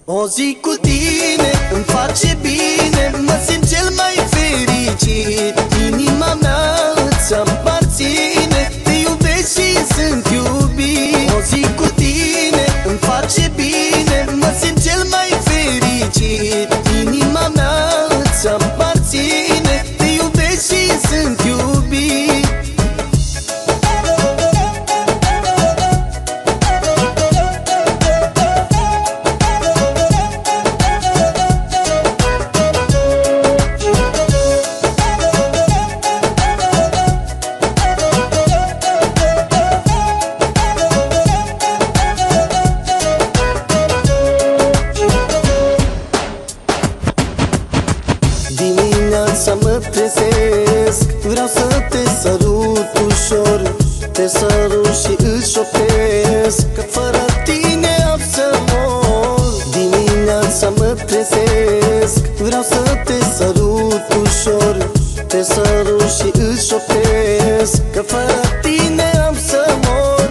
O zi cu tine îmi face bine, mă simt cel mai fericit. Inima mea îți aparține, te iubesc și sunt iubit. O zi cu tine îmi face bine, mă simt cel mai fericit. Inima mea îți aparține, te iubesc și sunt iubit. Dimineața mă trezesc, vreau să te sărut ușor, te sărut și îți șoptesc că fără tine am să mor. Dimineața mă trezesc, vreau să te sărut ușor, te sărut și îți șoptesc că fără tine am să mor.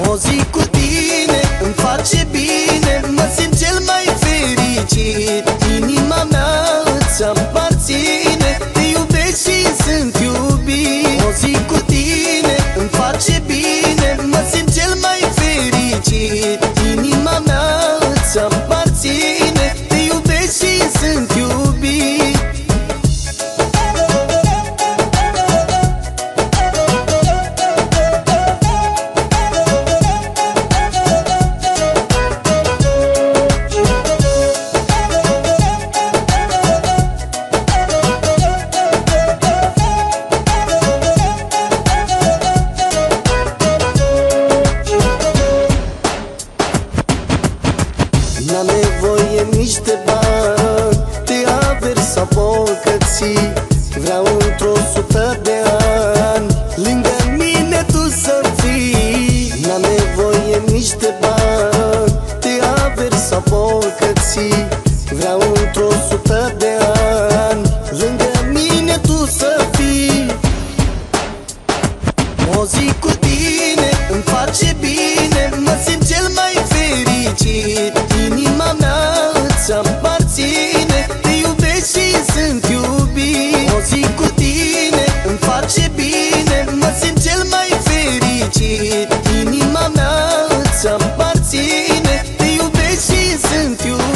O zi cu tine îmi face bine, mă simt cel mai fericit. Inima mea îți aparține, te iubesc și sunt iubit. O zi cu tine îmi face bine, mă simt cel mai fericit. Inima mea îți aparține, te iubesc și sunt iubit. N-am nevoie nici de bani, de averi sau bogății. Vreau într-o 100 de ani lângă mine tu să fii. N-am nevoie nici de bani, de averi sau bogății. Vreau într-o 100 de ani lângă mine tu să fii. O zi cu tine îmi face bine, mă simt cel mai fericit. Inima mea îți aparține, te iubesc și sunt iubit. O zi cu tine îmi face bine, mă simt cel mai fericit. Inima mea îți aparține, te iubesc și sunt iubit.